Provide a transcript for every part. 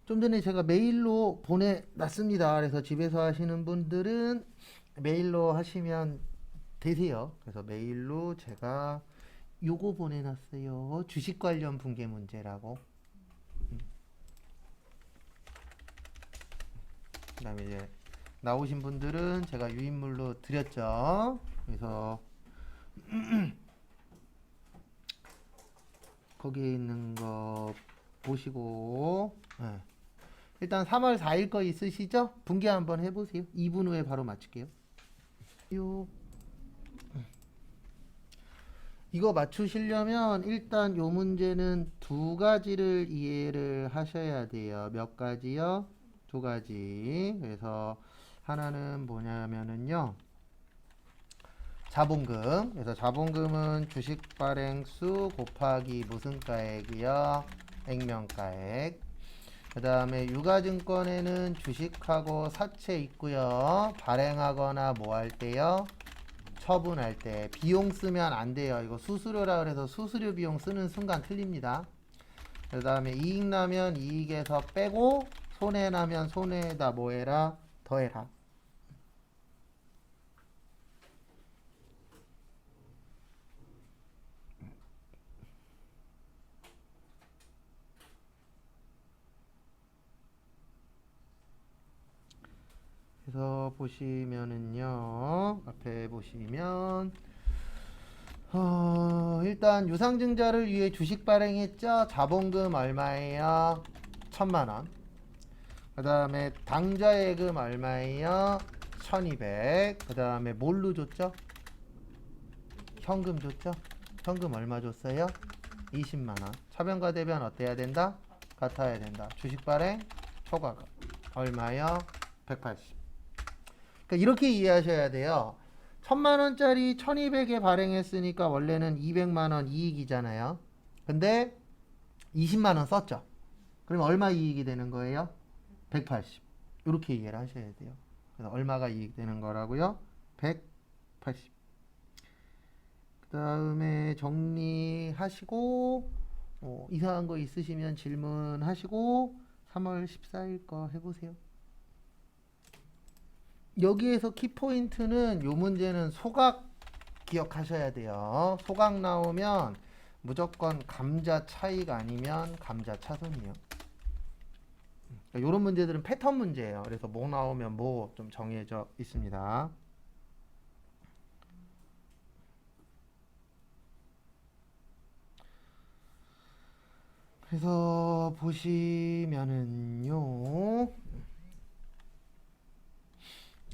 좀 전에 제가 메일로 보내놨습니다. 그래서 집에서 하시는 분들은 메일로 하시면 되세요. 그래서 메일로 제가 요거 보내놨어요. 주식 관련 붕괴 문제라고. 그다음에 이제 나오신 분들은 제가 유인물로 드렸죠. 그래서 거기에 있는 거 보시고, 네. 일단 3월 4일 거 있으시죠? 붕괴 한번 해보세요. 2분 후에 바로 맞출게요. 요 이거 맞추시려면 일단 요 문제는 두 가지를 이해를 하셔야 돼요. 몇 가지요? 두 가지. 그래서 하나는 뭐냐면은요. 자본금. 그래서 자본금은 주식 발행수 곱하기 무슨 가액이요? 액면가액. 그 다음에 유가증권에는 주식하고 사채 있고요. 발행하거나 뭐 할 때요? 처분할 때 비용 쓰면 안 돼요. 이거 수수료라 그래서 수수료 비용 쓰는 순간 틀립니다. 그 다음에 이익 나면 이익에서 빼고 손해 나면 손해에다 뭐 해라? 더해라. 그래서 보시면은요. 앞에 보시면 일단 유상증자를 위해 주식 발행했죠. 자본금 얼마예요? 1,000만원. 그 다음에 당좌예금 얼마예요? 1,200. 그 다음에 뭘로 줬죠? 현금 줬죠? 현금 얼마 줬어요? 20만원. 차변과 대변 어때야 된다? 같아야 된다. 주식 발행 초과금 얼마요? 180. 그러니까 이렇게 이해하셔야 돼요. 1,000만원짜리 1,200에 발행했으니까 원래는 200만원 이익이잖아요. 근데 20만원 썼죠. 그러면 얼마 이익이 되는 거예요? 180. 이렇게 이해를 하셔야 돼요. 그래서 얼마가 이익되는 거라고요? 180. 그 다음에 정리하시고 이상한 거 있으시면 질문하시고 3월 14일 거 해보세요. 여기에서 키포인트는 요 문제는 소각 기억하셔야 돼요. 소각 나오면 무조건 감자 차익 아니면 감자 차손이요. 이런 문제들은 패턴 문제예요. 그래서 뭐 나오면 뭐 좀 정해져 있습니다. 그래서 보시면은요.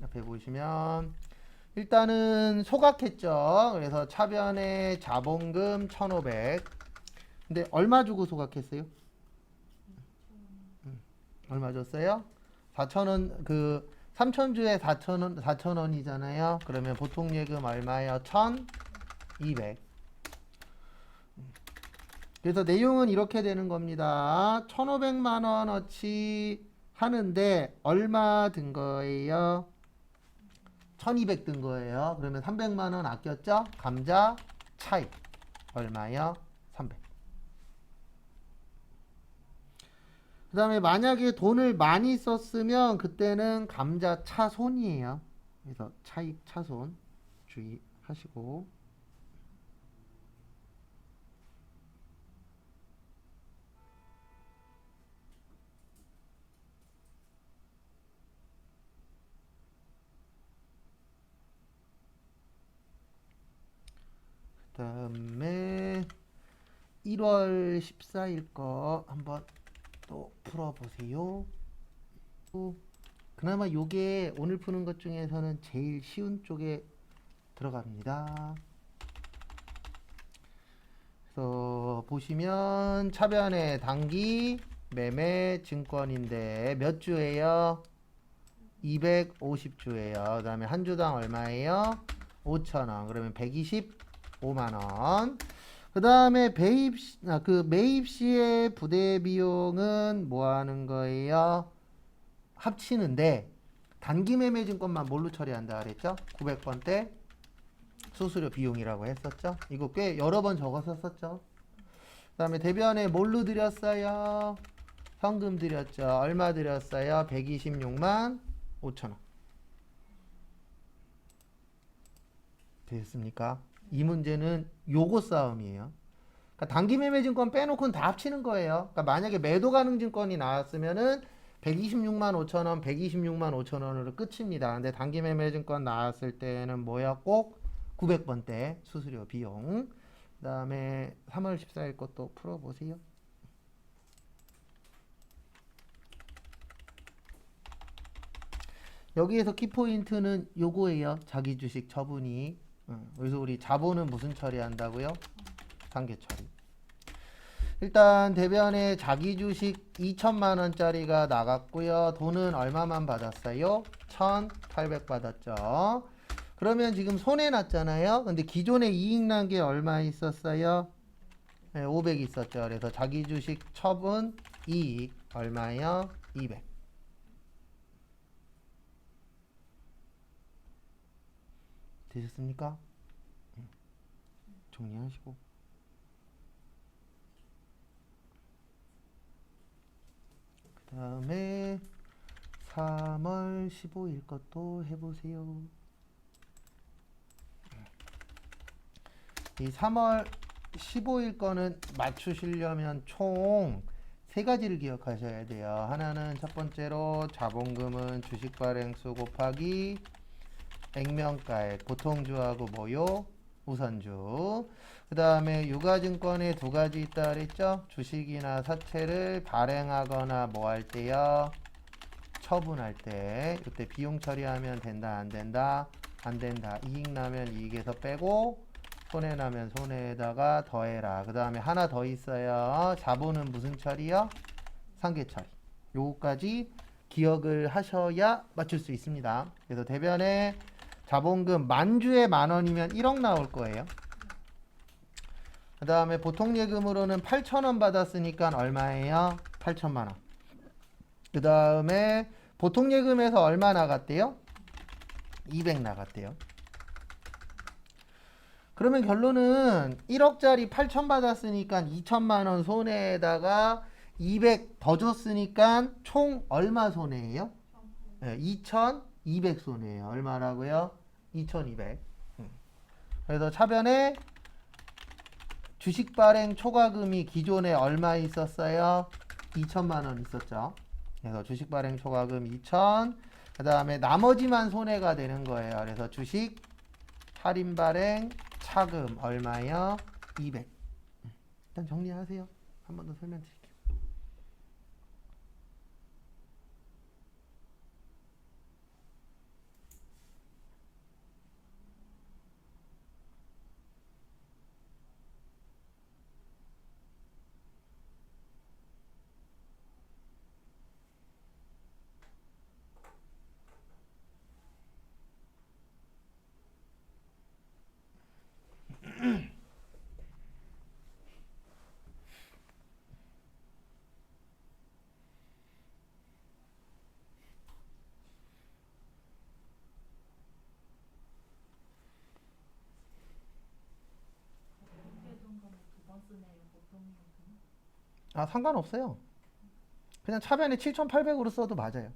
앞에 보시면 일단은 소각했죠. 그래서 차변에 자본금 1,500. 근데 얼마 주고 소각했어요? 얼마 줬어요? 4,000원, 3,000주에 4,000원, 4,000원이잖아요. 그러면 보통 예금 얼마예요? 1,200. 그래서 내용은 이렇게 되는 겁니다. 1,500만 원어치 하는데 얼마 든 거예요? 1,200 든 거예요. 그러면 300만 원 아꼈죠? 감자 차익 얼마요? 300. 그 다음에 만약에 돈을 많이 썼으면 그때는 감자 차손이에요. 그래서 차익 차손 주의하시고. 그 다음에 1월 14일 거 한번 또 풀어보세요. 그나마 요게 오늘 푸는 것 중에서는 제일 쉬운 쪽에 들어갑니다. 그래서 보시면 차변에 단기 매매 증권인데 몇 주예요? 250주예요. 그 다음에 한 주당 얼마예요? 5,000원. 그러면 125만원. 그 다음에 매입 시의 부대 비용은 뭐 하는 거예요? 합치는데 단기 매매 증권만 뭘로 처리한다 그랬죠? 900번 때 수수료 비용이라고 했었죠? 이거 꽤 여러 번 적었었죠? 그 다음에 대변에 뭘로 드렸어요? 현금 드렸죠. 얼마 드렸어요? 126만 5천원. 됐습니까? 이 문제는 요거 싸움이에요. 그러니까 단기매매증권 빼놓고는 다 합치는 거예요. 그러니까 만약에 매도가능증권이 나왔으면은 126만 5천원, 126만 5천원으로 끝입니다. 근데 단기매매증권 나왔을 때는 뭐야? 꼭 900번대 수수료 비용. 그 다음에 3월 14일 것도 풀어보세요. 여기에서 키포인트는 요거예요. 자기 주식 처분이. 그래서 우리 자본은 무슨 처리한다고요? 상계 처리. 일단 대변에 자기 주식 2천만 원짜리가 나갔고요. 돈은 얼마만 받았어요? 1,800 받았죠. 그러면 지금 손해 났잖아요. 근데 기존에 이익 난 게 얼마 있었어요? 네, 500 있었죠. 그래서 자기 주식 처분 이익 얼마요? 200. 되셨습니까? 정리하시고. 그 다음에 3월 15일 것도 해보세요. 이 3월 15일 거는 맞추시려면 총 3가지를 기억하셔야 돼요. 하나는 첫 번째로 자본금은 주식 발행수 곱하기 액면가액, 보통주하고 뭐요? 우선주. 그 다음에 유가증권에 2가지 있다 그랬죠? 주식이나 사채를 발행하거나 뭐 할 때요? 처분할 때. 이때 비용 처리하면 된다, 안 된다? 안 된다. 이익 나면 이익에서 빼고 손해 나면 손해에다가 더해라. 그 다음에 하나 더 있어요. 자본은 무슨 처리요? 상계 처리. 요거까지 기억을 하셔야 맞출 수 있습니다. 그래서 대변에 자본금 만주에 10,000원이면 1억 나올 거예요. 그 다음에 보통예금으로는 8,000원 받았으니까 얼마예요? 8천만 원. 그 다음에 보통예금에서 얼마 나갔대요? 200 나갔대요. 그러면 결론은 1억짜리 8천 받았으니까 2천만 원 손해에다가 200 더 줬으니까 총 얼마 손해예요? 네, 2,200 손해예요. 얼마라고요? 2,200. 그래서 차변에 주식 발행 초과금이 기존에 얼마 있었어요? 2천만 원 있었죠. 그래서 주식 발행 초과금 2천. 그 다음에 나머지만 손해가 되는 거예요. 그래서 주식 할인 발행 차금 얼마요? 200. 일단 정리하세요. 한 번 더 설명드릴게요. 아, 상관없어요. 그냥 차변에 7,800으로 써도 맞아요.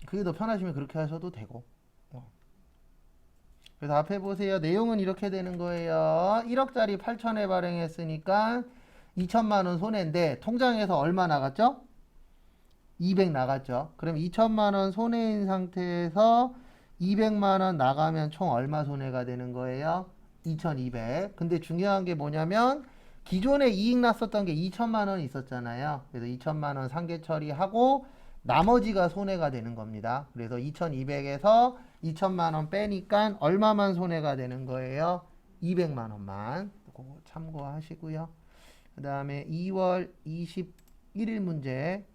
그게 더 편하시면 그렇게 하셔도 되고. 그래서 앞에 보세요. 내용은 이렇게 되는 거예요. 1억짜리 8천에 발행했으니까 2천만 원 손해인데 통장에서 얼마 나갔죠? 200 나갔죠. 그럼 2천만 원 손해인 상태에서 200만 원 나가면 총 얼마 손해가 되는 거예요? 2,200. 근데 중요한 게 뭐냐면 기존에 이익 났었던 게 2천만 원 있었잖아요. 그래서 2천만 원 상계 처리하고 나머지가 손해가 되는 겁니다. 그래서 2,200에서 2천만 원 빼니까 얼마만 손해가 되는 거예요? 200만 원만. 그거 참고하시고요. 그 다음에 2월 21일 문제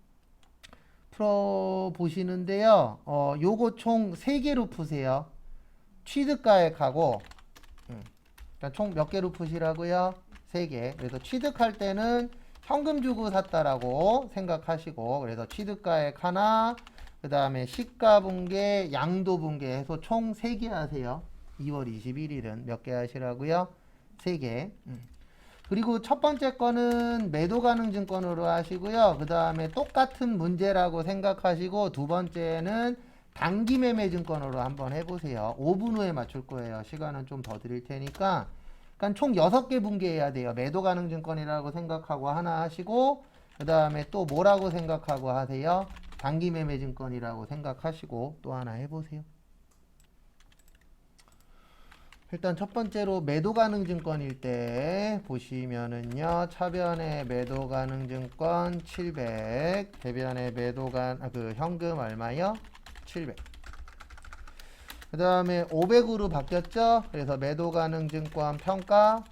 풀어보시는데요. 요거 총 3개로 푸세요. 취득가액하고 총 몇 개로 푸시라고요? 3개. 그래서 취득할 때는 현금 주고 샀다라고 생각하시고, 그래서 취득가액 하나, 그 다음에 시가분계, 양도분계 해서 총 3개 하세요. 2월 21일은 몇 개 하시라고요? 3개. 그리고 첫 번째 거는 매도 가능 증권으로 하시고요. 그 다음에 똑같은 문제라고 생각하시고 두 번째는 단기 매매 증권으로 한번 해보세요. 5분 후에 맞출 거예요. 시간은 좀 더 드릴 테니까. 그러니까 총 6개 분개해야 돼요. 매도 가능 증권이라고 생각하고 하나 하시고 그 다음에 또 뭐라고 생각하고 하세요? 단기 매매 증권이라고 생각하시고 또 하나 해보세요. 일단 첫 번째로 매도 가능 증권일 때 보시면은요. 차변의 매도 가능 증권 700, 대변의 현금 얼마요? 700. 그 다음에 500으로 바뀌었죠? 그래서 매도 가능 증권 평가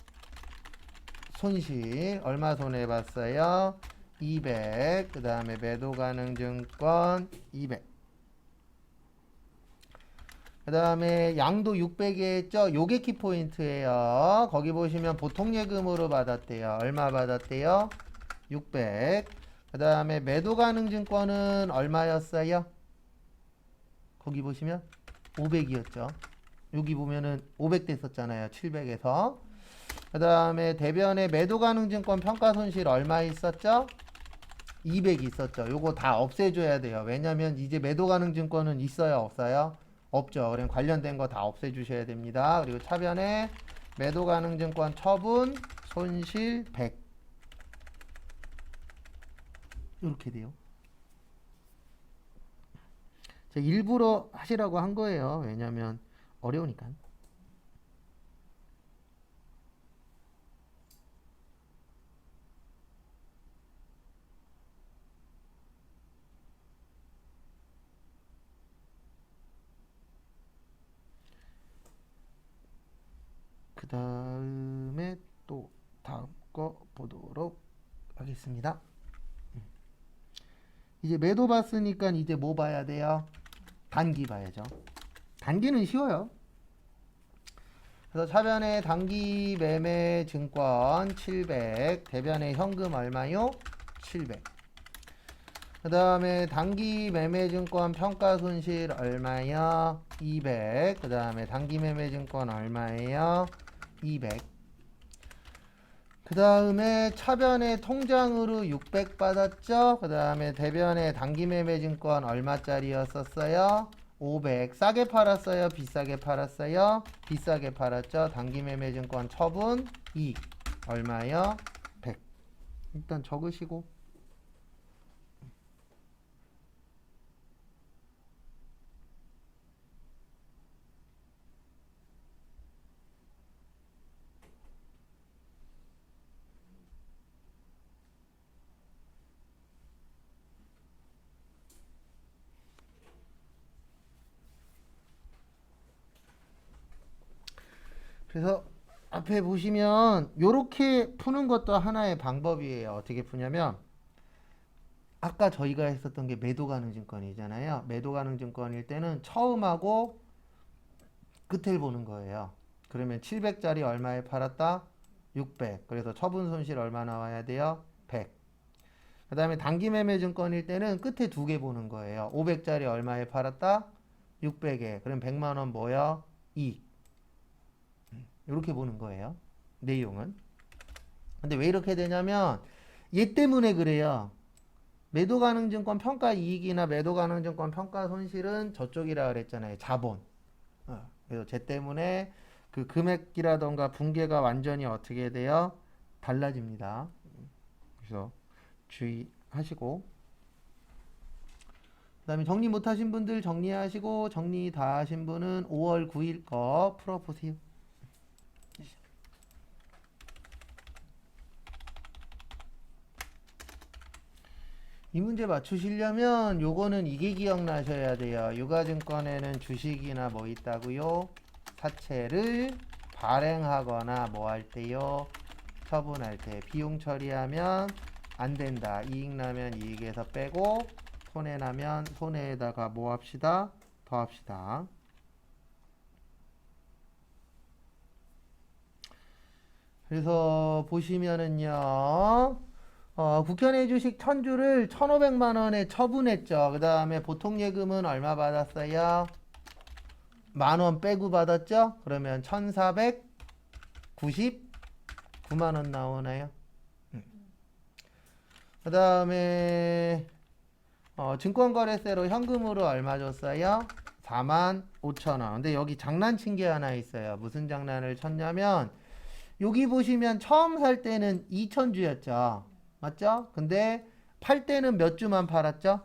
손실 얼마 손해봤어요? 200. 그 다음에 매도 가능 증권 200. 그 다음에 양도 600에 했죠? 요게 키포인트예요. 거기 보시면 보통 예금으로 받았대요. 얼마 받았대요? 600. 그 다음에 매도 가능 증권은 얼마였어요? 거기 보시면 500이었죠. 여기 보면은 500 됐었잖아요. 700에서. 그 다음에 대변의 매도 가능 증권 평가 손실 얼마 있었죠? 200 있었죠. 요거 다 없애줘야 돼요. 왜냐면 이제 매도 가능 증권은 있어요? 없어요? 없죠. 그럼 관련된 거 다 없애주셔야 됩니다. 그리고 차변에 매도 가능 증권 처분 손실 100 이렇게 돼요. 제가 일부러 하시라고 한 거예요. 왜냐면 어려우니까. 그 다음에 또 다음 거 보도록 하겠습니다. 이제 매도 봤으니까 이제 뭐 봐야 돼요? 단기 봐야죠. 단기는 쉬워요. 그래서 차변의 단기 매매 증권 700, 대변의 현금 얼마요? 700. 그 다음에 단기 매매 증권 평가 손실 얼마요? 200. 그 다음에 단기 매매 증권 얼마예요? 200. 그 다음에 차변의 통장으로 600 받았죠? 그 다음에 대변의 단기 매매 증권 얼마짜리였었어요? 500. 싸게 팔았어요? 비싸게 팔았어요? 비싸게 팔았죠? 단기 매매 증권 처분 이익 얼마요? 100. 일단 적으시고. 그래서 앞에 보시면 요렇게 푸는 것도 하나의 방법이에요. 어떻게 푸냐면 아까 저희가 했었던 게 매도 가능 증권이잖아요. 매도 가능 증권일 때는 처음하고 끝을 보는 거예요. 그러면 700짜리 얼마에 팔았다? 600. 그래서 처분 손실 얼마 나와야 돼요? 100. 그 다음에 단기 매매 증권일 때는 끝에 두 개 보는 거예요. 500짜리 얼마에 팔았다? 600에. 그럼 100만 원 뭐요? 이익. 이렇게 보는 거예요. 내용은. 근데 왜 이렇게 되냐면 얘 때문에 그래요. 매도 가능 증권 평가 이익이나 매도 가능 증권 평가 손실은 저쪽이라 그랬잖아요. 자본. 그래서 쟤 때문에 그 금액이라던가 분계가 완전히 어떻게 돼요? 달라집니다. 그래서 주의하시고. 그 다음에 정리 못하신 분들 정리하시고 정리 다 하신 분은 5월 9일 거 풀어보세요. 이 문제 맞추시려면 요거는 이게 기억나셔야 돼요. 유가증권에는 주식이나 뭐 있다고요? 사채를 발행하거나 뭐 할 때요? 처분할 때 비용 처리하면 안 된다. 이익 나면 이익에서 빼고 손해 나면 손해에다가 뭐 합시다? 더 합시다. 그래서 보시면은요. 국현의 주식 1000주를 1500만 원에 처분했죠. 그 다음에 보통 예금은 얼마 받았어요? 만원 빼고 받았죠? 그러면 1499 9만 원 나오나요? 그 다음에 증권거래세로 현금으로 얼마 줬어요? 4만 5천 원. 근데 여기 장난친 게 하나 있어요. 무슨 장난을 쳤냐면 여기 보시면 처음 살 때는 2천주였죠. 맞죠? 근데 팔 때는 몇 주만 팔았죠?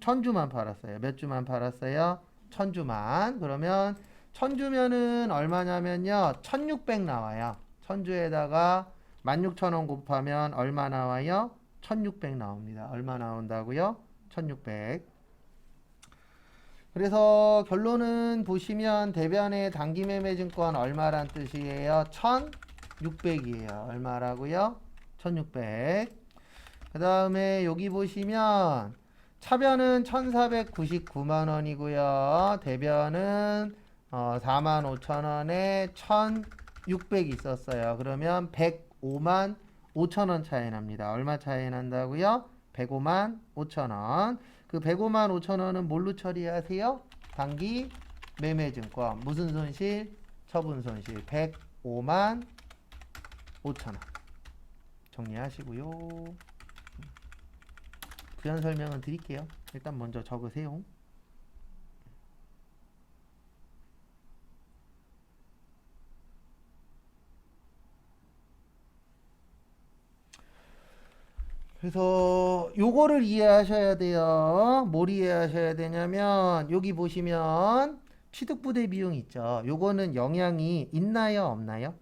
1000주만 팔았어요. 몇 주만 팔았어요? 1000주만. 그러면 1000주면은 얼마냐면요. 1600 나와요. 1000주에다가 16,000원 곱하면 얼마 나와요? 1600 나옵니다. 얼마 나온다고요? 1600. 그래서 결론은 보시면 대변의 단기매매증권 얼마란 뜻이에요? 1600이에요. 얼마라고요? 1600. 그 다음에 여기 보시면 차변은 1499만 원이고요. 대변은 4만 5천 원에 1600 있었어요. 그러면 105만 5천 원 차이 납니다. 얼마 차이 난다고요? 105만 5천 원. 그 105만 5천 원은 뭘로 처리하세요? 단기 매매증권. 무슨 손실? 처분 손실. 105만 5천 원. 정리하시고요. 부연 설명은 드릴게요. 일단 먼저 적으세요. 그래서 요거를 이해하셔야 돼요. 뭘 이해하셔야 되냐면 여기 보시면 취득부대 비용 있죠. 요거는 영향이 있나요, 없나요?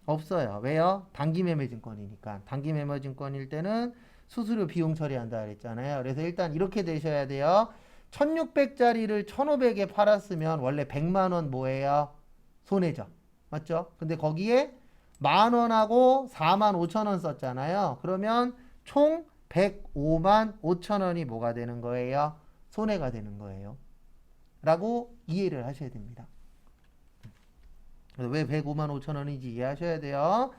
없어요. 왜요? 단기매매증권이니까. 단기매매증권일 때는 수수료 비용 처리한다 그랬잖아요. 그래서 일단 이렇게 되셔야 돼요. 1600짜리를 1500에 팔았으면 원래 100만 원 뭐예요? 손해죠. 맞죠? 근데 거기에 만 원하고 4만 5천 원 썼잖아요. 그러면 총 105만 5천 원이 뭐가 되는 거예요? 손해가 되는 거예요. 라고 이해를 하셔야 됩니다. 왜 105만 5천 원인지 이해하셔야 돼요.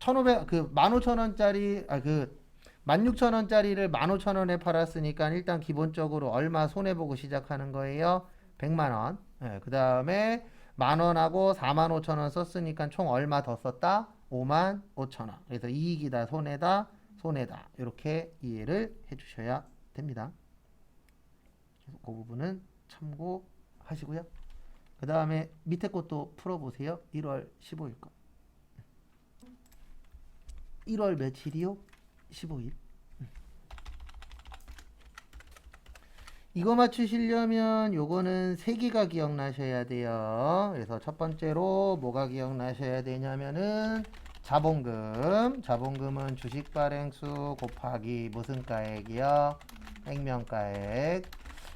1500, 15,000원짜리, 16,000원짜리를 15,000원에 팔았으니까 일단 기본적으로 얼마 손해보고 시작하는 거예요? 100만 원. 네, 그 다음에 만원하고 4만 5천 원 썼으니까 총 얼마 더 썼다? 5만 5천 원. 그래서 이익이다, 손해다, 손해다. 이렇게 이해를 해주셔야 됩니다. 그래서 그 부분은 참고하시고요. 그 다음에 밑에 것도 풀어보세요. 1월 15일 거. 1월 며칠이요? 15일. 이거 맞추시려면 요거는 3개가 기억나셔야 돼요. 그래서 첫 번째로 뭐가 기억나셔야 되냐면은 자본금. 자본금은 주식 발행수 곱하기 무슨 가액이요? 액면가액.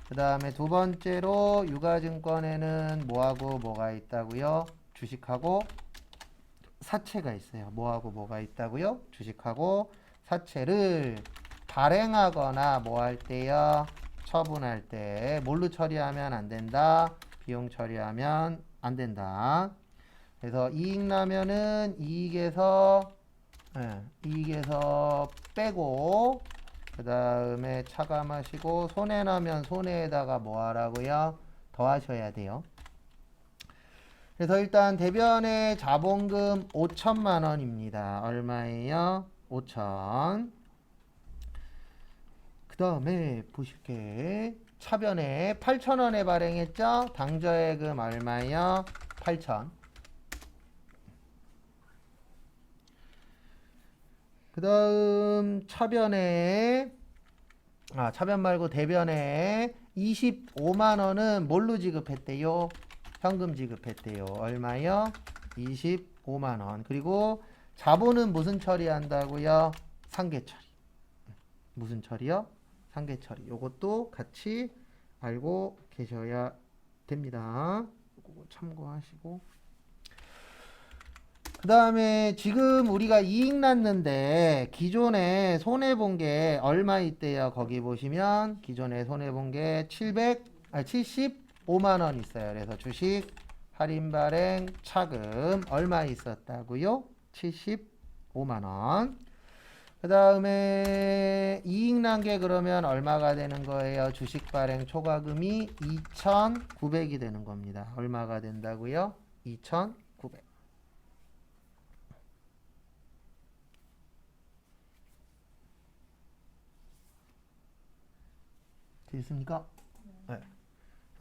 그 다음에 두 번째로 유가증권에는 뭐하고 뭐가 있다고요? 주식하고 사채가 있어요. 뭐하고 뭐가 있다고요? 주식하고 사채를 발행하거나 뭐 할 때요? 처분할 때 뭘로 처리하면 안 된다? 비용 처리하면 안 된다. 그래서 이익 나면은 이익에서 빼고 그 다음에 차감하시고 손해 나면 손해에다가 뭐 하라고요? 더하셔야 돼요. 그래서 일단 대변의 자본금 5천만 원입니다. 얼마예요? 5천. 그 다음에 보실게 차변에 8,000원에 발행했죠? 당저해금 얼마예요? 8,000. 그 다음 차변에 차변 말고 대변에 25만 원은 뭘로 지급했대요? 현금 지급했대요. 얼마요? 25만 원. 그리고 자본은 무슨 처리한다고요? 상계 처리. 무슨 처리요? 상계 처리. 요것도 같이 알고 계셔야 됩니다. 요거 참고하시고. 그 다음에 지금 우리가 이익 났는데 기존에 손해본 게 얼마 있대요? 거기 보시면 기존에 손해본 게 75만 원 있어요. 그래서 주식 할인 발행 차금 얼마 있었다고요? 75만 원. 그 다음에 이익 난 게 그러면 얼마가 되는 거예요? 주식 발행 초과금이 2,900이 되는 겁니다. 얼마가 된다고요? 2,900. 됐습니까? 네.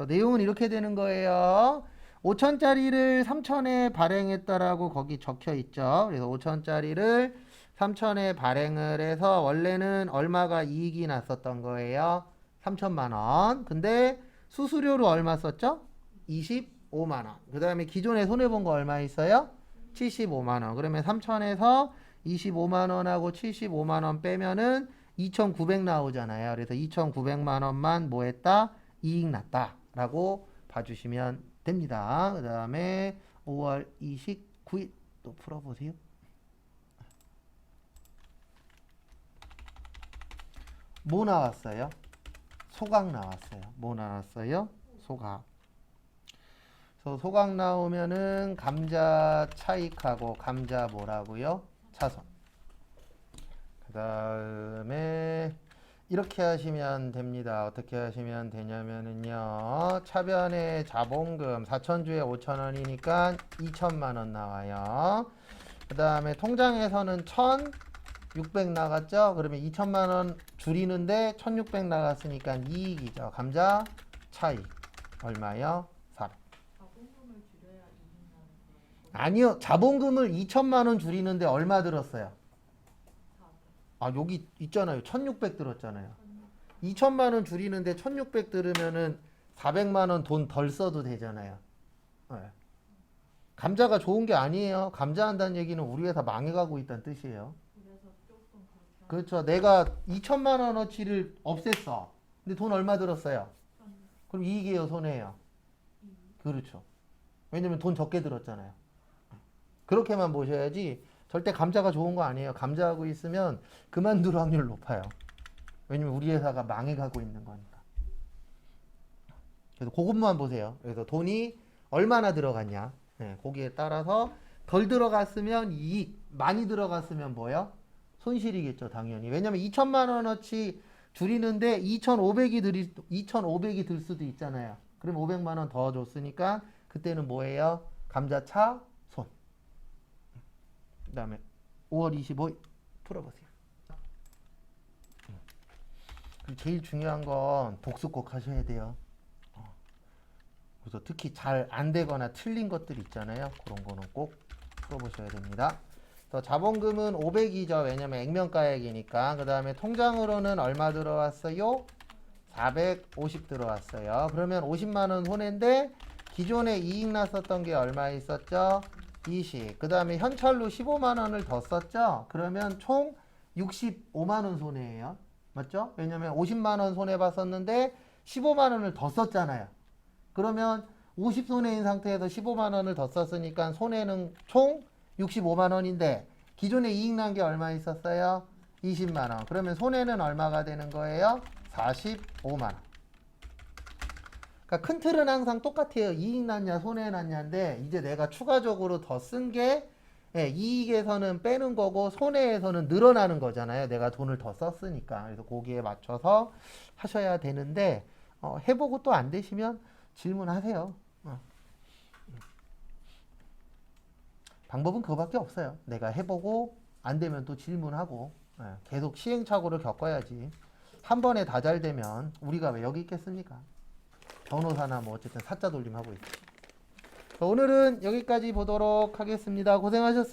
내용은 이렇게 되는 거예요. 5천짜리를 3천에 발행했다라고 거기 적혀 있죠. 그래서 5천짜리를 3천에 발행을 해서 원래는 얼마가 이익이 났었던 거예요? 3천만 원. 근데 수수료로 얼마 썼죠? 25만 원. 그 다음에 기존에 손해본 거 얼마 있어요? 75만 원. 그러면 3천에서 25만 원하고 75만 원 빼면은 2,900 나오잖아요. 그래서 2,900만 원만 뭐 했다? 이익 났다. 라고 봐주시면 됩니다. 그 다음에 5월 29일 또 풀어보세요. 뭐 나왔어요? 소각 나왔어요. 뭐 나왔어요? 소각. 그래서 소각 나오면은 감자 차익하고 감자 뭐라고요? 차손. 그 다음에 이렇게 하시면 됩니다. 어떻게 하시면 되냐면은요. 차변의 자본금 4천주에 5천원이니까 2천만 원 나와요. 그 다음에 통장에서는 1,600 나갔죠? 그러면 2천만 원 줄이는데 1,600 나갔으니까 이익이죠. 감자 차익 얼마요? 400. 자본금을 줄여야 이익 나는 거예요. 아니요. 자본금을 2천만 원 줄이는데 얼마 들었어요? 아, 여기 있잖아요. 1,600 들었잖아요. 2천만 원 줄이는데 1,600 들으면은 400만 원 돈 덜 써도 되잖아요. 네. 감자가 좋은 게 아니에요. 감자한다는 얘기는 우리 회사 망해가고 있다는 뜻이에요. 그래서 조금 그렇게 그렇죠. 내가 2천만 원어치를 없앴어. 근데 돈 얼마 들었어요? 그럼 이익이에요, 손해예요? 그렇죠. 왜냐면 돈 적게 들었잖아요. 그렇게만 보셔야지 절대 감자가 좋은 거 아니에요. 감자하고 있으면 그만둘 확률 높아요. 왜냐면 우리 회사가 망해가고 있는 거니까. 그래서 그것만 보세요. 그래서 돈이 얼마나 들어갔냐. 네, 거기에 따라서 덜 들어갔으면 이익, 많이 들어갔으면 뭐요? 손실이겠죠, 당연히. 왜냐면 2천만 원어치 줄이는데 2,500이 들 수도 있잖아요. 그럼 500만 원 더 줬으니까 그때는 뭐예요? 감자차 손. 그 다음에 5월 25일 풀어보세요. 제일 중요한 건 복습 꼭 하셔야 돼요. 그래서 특히 잘 안 되거나 틀린 것들 있잖아요. 그런 거는 꼭 풀어보셔야 됩니다. 그래서 자본금은 500이죠. 왜냐면 액면가액이니까. 그 다음에 통장으로는 얼마 들어왔어요? 450 들어왔어요. 그러면 50만 원 손해인데 기존에 이익 났었던 게 얼마 있었죠? 20. 그 다음에 현찰로 15만 원을 더 썼죠? 그러면 총 65만 원 손해예요. 맞죠? 왜냐면 50만 원 손해 봤었는데 15만 원을 더 썼잖아요. 그러면 50 손해인 상태에서 15만 원을 더 썼으니까 손해는 총 65만 원인데 기존에 이익 난 게 얼마 있었어요? 20만 원. 그러면 손해는 얼마가 되는 거예요? 45만 원. 그러니까 큰 틀은 항상 똑같아요. 이익 났냐 손해 났냐인데 이제 내가 추가적으로 더 쓴 게 이익에서는 빼는 거고 손해에서는 늘어나는 거잖아요. 내가 돈을 더 썼으니까. 그래서 거기에 맞춰서 하셔야 되는데 해보고 또 안 되시면 질문하세요. 방법은 그거밖에 없어요. 내가 해보고 안 되면 또 질문하고 계속 시행착오를 겪어야지. 한 번에 다 잘 되면 우리가 왜 여기 있겠습니까? 변호사나 뭐 어쨌든 사자 돌림하고 있죠. 오늘은 여기까지 보도록 하겠습니다. 고생하셨습니다.